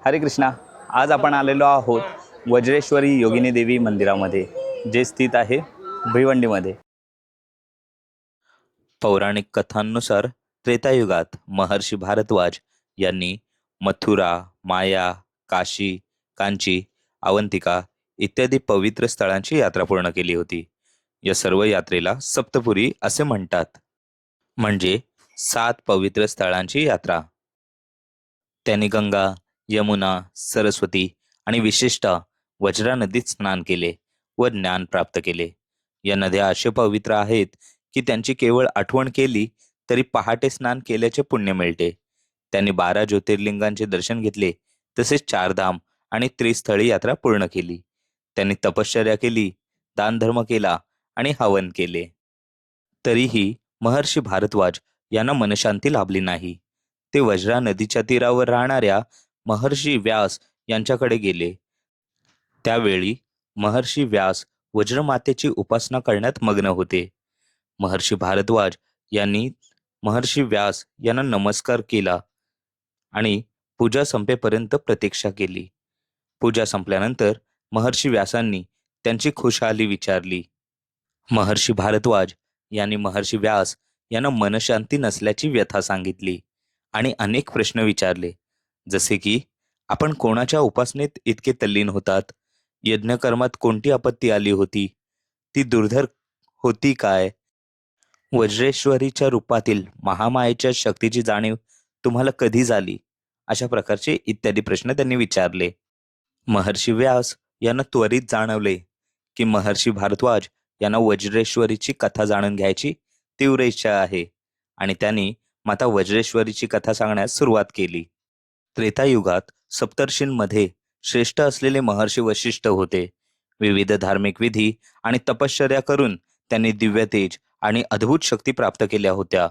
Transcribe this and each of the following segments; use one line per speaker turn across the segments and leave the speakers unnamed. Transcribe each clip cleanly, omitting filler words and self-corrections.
हरे कृष्णा. आज आपण आलेलो आहोत वज्रेश्वरी योगिनी देवी मंदिरामध्ये, जे स्थित आहे भिवंडीमध्ये. पौराणिक कथांनुसार त्रेतायुगात महर्षी भारद्वाज यांनी मथुरा, माया, काशी, कांची, अवंतिका इत्यादी पवित्र स्थळांची यात्रा पूर्ण केली होती. या सर्व यात्रेला सप्तपुरी असे म्हणतात, म्हणजे 7 पवित्र स्थळांची यात्रा. त्यांनी गंगा, यमुना, सरस्वती आणि विशेषतः वज्रा नदीत स्नान केले व ज्ञान प्राप्त केले. या नद्या असे पवित्र आहेत की त्यांची केवळ आठवण केली तरी पहाटे स्नान केल्याचे पुण्य मिळते. त्यांनी 12 ज्योतिर्लिंगांचे दर्शन घेतले, तसेच 4 धाम आणि त्रिस्थळी यात्रा पूर्ण केली. त्यांनी तपश्चर्या केली, दानधर्म केला आणि हवन केले. तरीही महर्षी भारद्वाज यांना मनशांती लाभली नाही. ते वज्रा नदीच्या तीरावर राहणाऱ्या महर्षी व्यास यांच्याकडे गेले. त्यावेळी महर्षी व्यास वज्रमातेची उपासना करण्यात मग्न होते. महर्षी भारद्वाज यांनी महर्षी व्यास यांना नमस्कार केला आणि पूजा संपेपर्यंत प्रतीक्षा केली. पूजा संपल्यानंतर महर्षी व्यासांनी त्यांची खुशाली विचारली. महर्षी भारद्वाज यांनी महर्षी व्यास यांना मनशांती नसल्याची व्यथा सांगितली आणि अनेक प्रश्न विचारले, जसे की आपण कोणाच्या उपासनेत इतके तल्लीन होतात? यज्ञकर्मात कोणती आपत्ती आली होती? ती दुर्धर होती काय? वज्रेश्वरीच्या रूपातील महामायेच्या शक्तीची जाणीव तुम्हाला कधी झाली? अशा प्रकारचे इत्यादी प्रश्न त्यांनी विचारले. महर्षी व्यास यांना त्वरित जाणवले की महर्षी भारद्वाज यांना वज्रेश्वरीची कथा जाणून घ्यायची तीव्र इच्छा आहे आणि त्यांनी माता वज्रेश्वरीची कथा सांगण्यास सुरुवात केली. त्रेतायुगात सप्तर्षींमध्ये श्रेष्ठ असलेले महर्षी वशिष्ठ होते. विविध धार्मिक विधी आणि तपश्चर्या करून त्यांनी दिव्य तेज आणि अद्भुत शक्ती प्राप्त केल्या होत्या.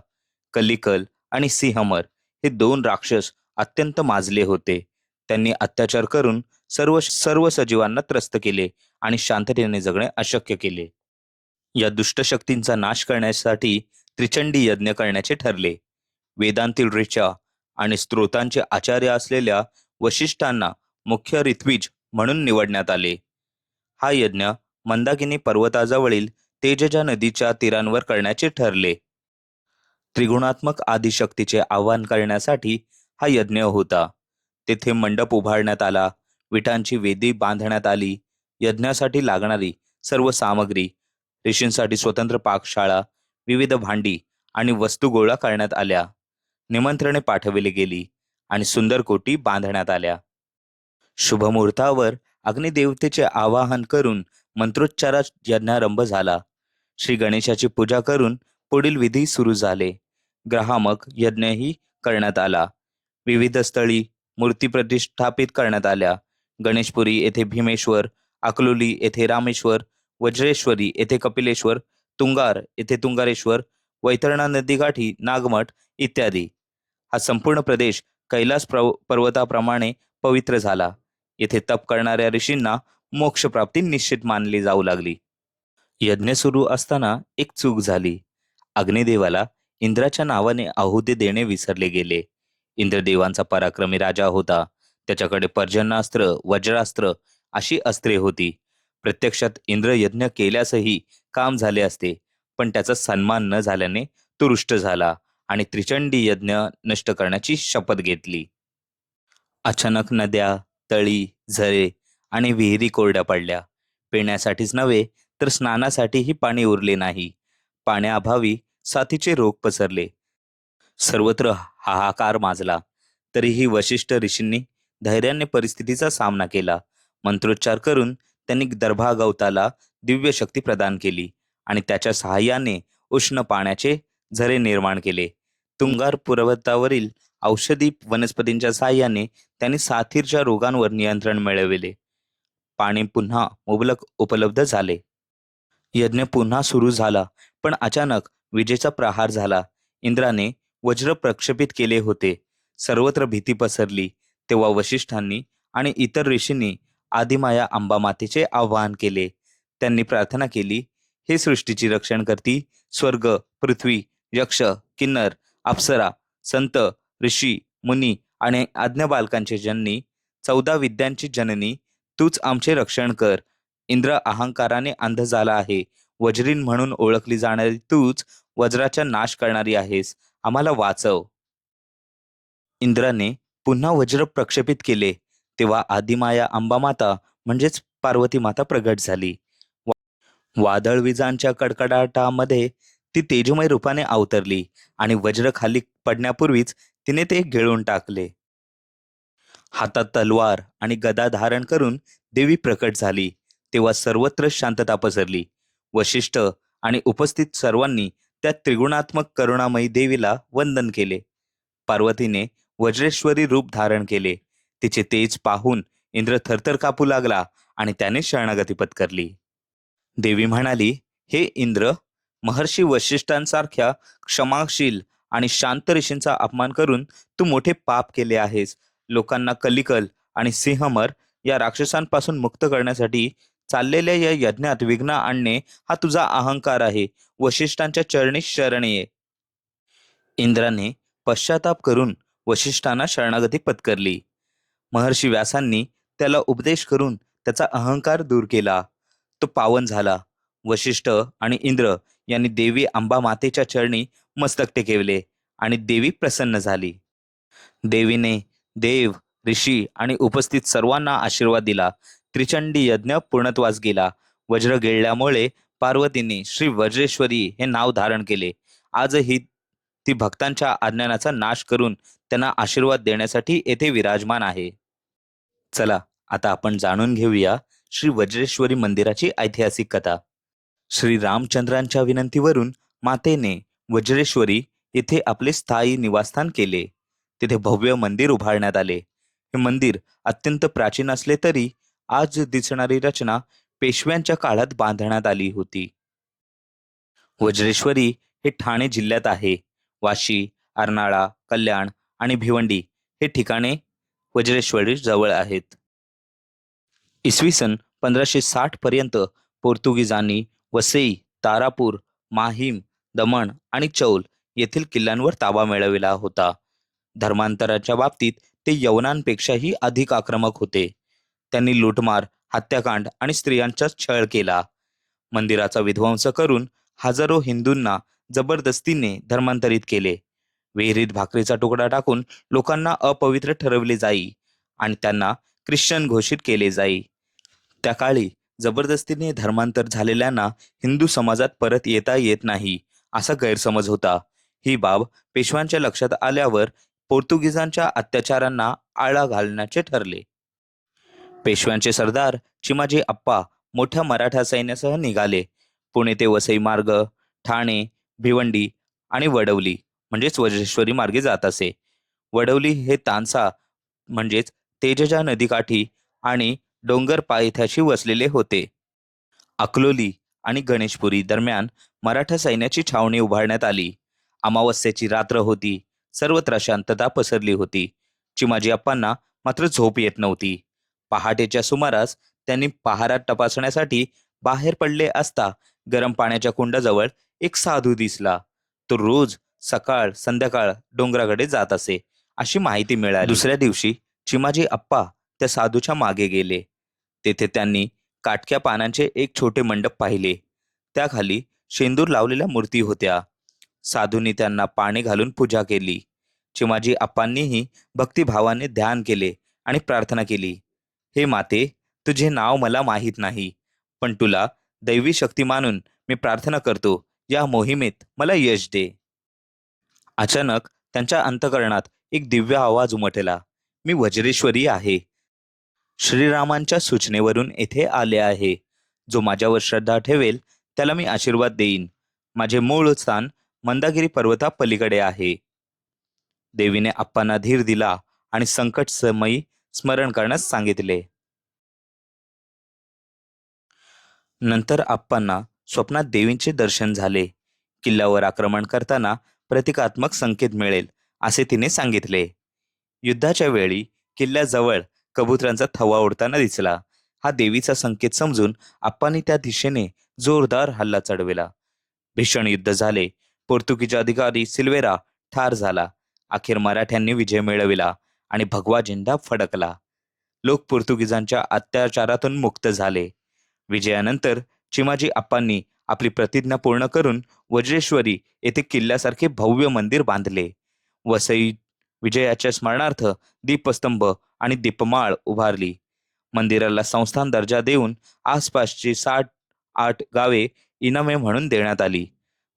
कलिकल आणि सिंहमर हे 2 राक्षस अत्यंत माजले होते. त्यांनी अत्याचार करून सर्व सर्व सजीवांना त्रस्त केले आणि शांततेने जगणे अशक्य केले. या दुष्ट शक्तींचा नाश करण्यासाठी त्रिचंडी यज्ञ करण्याचे ठरले. वेदांतील ऋचा आणि स्त्रोतांचे आचार्य असलेल्या वशिष्ठांना मुख्य ऋत्विज म्हणून निवडण्यात आले. हा यज्ञ मंदाकिनी पर्वताजवळील तेजजा नदीच्या तीरांवर करण्याचे ठरले. त्रिगुणात्मक आदिशक्तीचे आवाहन करण्यासाठी हा यज्ञ होता. तेथे मंडप उभारण्यात आला, विटांची वेदी बांधण्यात आली, यज्ञासाठी लागणारी सर्व सामग्री, ऋषींसाठी स्वतंत्र पाकशाळा, विविध भांडी आणि वस्तू गोळा करण्यात आल्या. निमंत्रणे पाठविली गेली आणि सुंदर कोटी बांधण्यात आल्या. शुभमुहूर्तावर अग्निदेवतेचे आवाहन करून मंत्रोच्चारात यज्ञारंभ झाला. श्री गणेशाची पूजा करून पुढील विधी सुरू झाले. ग्राहामक यज्ञही करण्यात आला. विविध स्थळी मूर्ती प्रतिष्ठापित करण्यात आल्या. गणेशपुरी येथे भीमेश्वर, अकलोली येथे रामेश्वर, वज्रेश्वरी येथे कपिलेश्वर, तुंगार येथे तुंगारेश्वर, वैतरणा नदीकाठी नागमठ इत्यादी. हा संपूर्ण प्रदेश कैलास पर्वताप्रमाणे पवित्र झाला. येथे तप करणाऱ्या ऋषींना मोक्षप्राप्ती निश्चित मानली जाऊ लागली. यज्ञ सुरू असताना एक चूक झाली. अग्निदेवाला इंद्राच्या नावाने आहुती देणे विसरले गेले. इंद्रदेवांचा पराक्रमी राजा होता. त्याच्याकडे पर्जन्यास्त्र, वज्रास्त्र अशी अस्त्रे होती. प्रत्यक्षात इंद्र यज्ञ केल्यासही काम झाले असते, पण त्याचा सन्मान न झाल्याने तो रुष्ट झाला आणि त्रिचंडी यज्ञ नष्ट करण्याची शपथ घेतली. अचानक नद्या, तळी, झरे आणि विहिरी कोरड्या पडल्या. पिण्यासाठीच नव्हे तर स्नानासाठीही पाणी उरले नाही. पाण्याअभावी साथीचे रोग पसरले. सर्वत्र हाहाकार माजला. तरीही वशिष्ठ ऋषींनी धैर्याने परिस्थितीचा सामना केला. मंत्रोच्चार करून त्यांनी दर्भागवताला दिव्य शक्ती प्रदान केली आणि त्याच्या सहाय्याने उष्ण पाण्याचे झरे निर्माण केले. तुंगार पर्वतावरील औषधी वनस्पतींच्या सहाय्याने त्यांनी साथीच्या रोगांवर नियंत्रण मिळविले. पाणी पुन्हा मुबलक उपलब्ध झाले. यज्ञ पुन्हा सुरू झाला, पण अचानक विजेचा प्रहार झाला. इंद्राने वज्र प्रक्षेपित केले होते. सर्वत्र भीती पसरली. तेव्हा वशिष्ठांनी आणि इतर ऋषींनी आदिमाया अंबा मातेचे आवाहन केले. त्यांनी प्रार्थना केली, हे सृष्टीची रक्षण करती, स्वर्ग, पृथ्वी, यक्ष, किन्नर, अप्सरा, संत, ऋषी, मुनी आणि आज्ञा बालकांचे जननी 14 विद्यांची जननी, तूच आमचे रक्षण कर. इंद्र अहंकाराने अंध झाला आहे. वज्रीन म्हणून ओळखली जाणारी तूच वज्राचा नाश करणारी आहेस. आम्हाला वाचव. इंद्राने पुन्हा वज्र प्रक्षेपित केले, तेव्हा आदिमाया अंबामाता म्हणजेच पार्वती माता प्रगट झाली. वादळ विजांच्या कडकडाटामध्ये ती तेजोमय रूपाने अवतरली आणि वज्र खाली पडण्यापूर्वीच तिने ते गिळून टाकले. हातात तलवार आणि गदा धारण करून देवी प्रकट झाली. तेव्हा सर्वत्र शांतता पसरली. वशिष्ठ आणि उपस्थित सर्वांनी त्या त्रिगुणात्मक करुणामयी देवीला वंदन केले. पार्वतीने वज्रेश्वरी रूप धारण केले. तिचे तेज पाहून इंद्र थरथर कापू लागला आणि त्याने शरणागती पत्करली. देवी म्हणाली, हे इंद्र, महर्षी वशिष्ठांसारख्या क्षमाशील आणि शांत ऋषींचा अपमान करून तू मोठे पाप केले आहेस. लोकांना कलिकल आणि सिंहमर या राक्षसांपासून मुक्त करण्यासाठी चाललेल्या या यज्ञात विघ्न आणणे हा तुझा अहंकार आहे. वशिष्ठांच्या चरणी शरण ये. इंद्राने पश्चाताप करून वशिष्ठांना शरणागती पत्करली. महर्षी व्यासांनी त्याला उपदेश करून त्याचा अहंकार दूर केला. तो पावन झाला. वशिष्ठ आणि इंद्र यांनी देवी अंबा मातेच्या चरणी मस्तक टेकवले आणि देवी प्रसन्न झाली. देवीने देव, ऋषी आणि उपस्थित सर्वांना आशीर्वाद दिला. त्रिचंडी यज्ञ पूर्णत्वास गेला. वज्र गिळल्यामुळे पार्वतीने श्री वज्रेश्वरी हे नाव धारण केले. आजही ती भक्तांच्या अज्ञानाचा नाश करून त्यांना आशीर्वाद देण्यासाठी येथे विराजमान आहे. चला, आता आपण जाणून घेऊया श्री वज्रेश्वरी मंदिराची ऐतिहासिक कथा. श्री रामचंद्रांच्या विनंतीवरून मातेने वज्रेश्वरी येथे आपले स्थायी निवासस्थान केले. तिथे भव्य मंदिर उभारण्यात आले. हे मंदिर अत्यंत प्राचीन असले तरी आज दिसणारी रचना पेशव्यांच्या काळात बांधण्यात आली होती. वज्रेश्वरी हे ठाणे जिल्ह्यात आहे. वाशी, अर्नाळा, कल्याण आणि भिवंडी हे ठिकाणे वज्रेश्वरी जवळ आहेत. इसवी सन 1560 पर्यंत पोर्तुगीजांनी वसई, तारापूर, माहीम, दमण आणि चौल येथील किल्ल्यांवर ताबा मिळविला होता. धर्मांतराच्या बाबतीत ते यवनांपेक्षाही अधिक आक्रमक होते. त्यांनी लूटमार, हत्याकांड आणि स्त्रियांचा छळ केला. मंदिराचा विध्वंस करून हजारो हिंदूंना जबरदस्तीने धर्मांतरित केले. विहिरीत भाकरीचा तुकडा टाकून लोकांना अपवित्र ठरवले जाई आणि त्यांना ख्रिश्चन घोषित केले जाई. त्या काळी जबरदस्तीने धर्मांतर झालेल्यांना हिंदू समाजात परत येता येत नाही असा गैरसमज होता. ही बाब पेशव्यांच्या लक्षात आल्यावर पोर्तुगीजांच्या अत्याचारांना आळा घालण्याचे ठरले. पेशव्यांचे सरदार चिमाजी अप्पा मोठ्या मराठा सैन्यासह निघाले. पुणे ते वसई मार्ग, ठाणे, भिवंडी आणि वडवली म्हणजेच वज्रेश्वरी मार्गे जात असे. वडवली हे तानसा म्हणजेच तेजजा नदीकाठी आणि डोंगर पायथ्याशी वसलेले होते. अकलोली आणि गणेशपुरी दरम्यान मराठा सैन्याची छावणी उभारण्यात आली. अमावस्येची रात्र होती. सर्वत्र शांतता पसरली होती. चिमाजी अप्पांना मात्र झोप येत नव्हती. पहाटेच्या सुमारास त्यांनी पहारात तपासण्यासाठी बाहेर पडले असता गरम पाण्याच्या कुंडाजवळ एक साधू दिसला. तो रोज सकाळ संध्याकाळ डोंगराकडे जात असे अशी माहिती मिळाली. दुसऱ्या दिवशी चिमाजी अप्पा त्या साधूच्या मागे गेले. तेथे त्यांनी काटक्या पानांचे एक छोटे मंडप पाहिले. त्याखाली शेंदूर लावलेल्या मूर्ती होत्या. साधूंनी त्यांना पाणी घालून पूजा केली. चिमाजी अप्पांनीही भक्तिभावाने ध्यान केले आणि प्रार्थना केली. हे माते, तुझे नाव मला माहीत नाही, पण तुला दैवी शक्ती मानून मी प्रार्थना करतो, या मोहिमेत मला यश दे. अचानक त्यांच्या अंतःकरणात एक दिव्य आवाज उमटला. मी वज्रेश्वरी आहे. श्रीरामांच्या सूचनेवरून येथे आले आहे. जो माझ्यावर श्रद्धा ठेवेल त्याला मी आशीर्वाद देईन. माझे मूळ स्थान मंदागिरी पर्वता पलीकडे आहे. देवीने अप्पांना धीर दिला आणि संकट समयी स्मरण करण्यास सांगितले. नंतर अप्पांना स्वप्नात देवींचे दर्शन झाले. किल्ल्यावर आक्रमण करताना प्रतिकात्मक संकेत मिळेल असे तिने सांगितले. युद्धाच्या वेळी किल्ल्याजवळ कबुतरांचा थवा उडताना दिसला. हा देवीचा संकेत समजून अप्पांनी त्या दिशेने जोरदार हल्ला चढविला. भीषण युद्ध झाले. पोर्तुगीज अधिकारी सिल्वेरा ठार झाला. अखेर मराठ्यांनी विजय मिळविला आणि भगवा झेंडा फडकला. लोक पोर्तुगीजांच्या अत्याचारातून मुक्त झाले. विजयानंतर चिमाजी अप्पांनी आपली प्रतिज्ञा पूर्ण करून वज्रेश्वरी येथे किल्ल्यासारखे भव्य मंदिर बांधले. वसई विजयाच्या स्मरणार्थ दीपस्तंभ आणि दीपमाळ उभारली. मंदिराला संस्थान दर्जा देऊन आसपासची 68 गावे इनामे म्हणून देण्यात आली.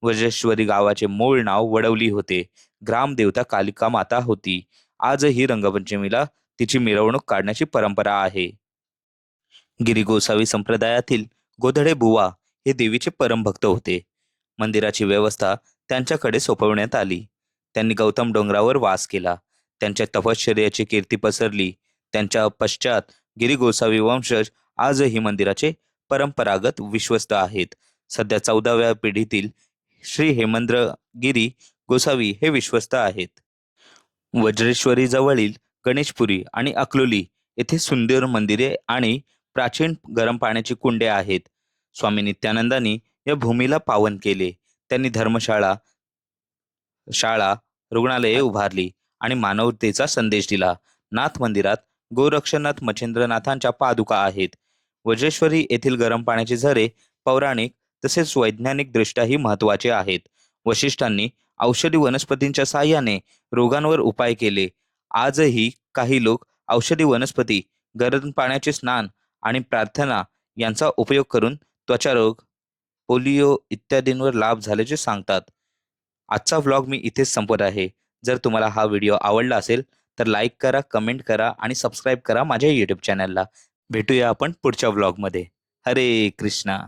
वज्रेश्वरी गावाचे मूळ नाव वडवली होते. ग्रामदेवता कालिका माता होती. आजही रंगपंचमीला तिची मिरवणूक काढण्याची परंपरा आहे. गिरी गोसावी संप्रदायातील गोधडे बुवा हे देवीचे परमभक्त होते. मंदिराची व्यवस्था त्यांच्याकडे सोपवण्यात आली. त्यांनी गौतम डोंगरावर वास केला. त्यांच्या तपश्चर्याची कीर्ती पसरली. त्यांच्या पश्चात गिरी गोसावी वंशज आजही मंदिराचे परंपरागत विश्वस्त आहेत. सध्या 14व्या पिढीतील श्री हेमंद्रगिरी गोसावी हे विश्वस्त आहेत. वज्रेश्वरी जवळील गणेशपुरी आणि अकलोली येथे सुंदर मंदिरे आणि प्राचीन गरम पाण्याची कुंडे आहेत. स्वामी नित्यानंदांनी या भूमीला पावन केले. त्यांनी धर्मशाळा, शाळा, रुग्णालये उभारली आणि मानवतेचा संदेश दिला. नाथ मंदिरात गोरक्षनाथ मच्छिंद्रनाथांच्या पादुका आहेत. वज्रेश्वरी येथील गरम पाण्याचे झरे पौराणिक तसेच वैज्ञानिक दृष्ट्याही महत्त्वाचे आहेत. वशिष्ठांनी औषधी वनस्पतींच्या साहाय्याने रोगांवर उपाय केले. आजही काही लोक औषधी वनस्पती, गरम पाण्याचे स्नान आणि प्रार्थना यांचा उपयोग करून त्वचारोग, पोलिओ इत्यादींवर लाभ झाल्याचे सांगतात. आजचा व्लॉग मी इथेच संपत आहे. जर तुम्हाला हा व्हिडिओ आवडला असेल तर लाईक करा, कमेंट करा आणि सबस्क्राईब करा माझ्या यूट्यूब चॅनलला. भेटूया आपण पुढच्या व्लॉगमध्ये. हरे कृष्णा.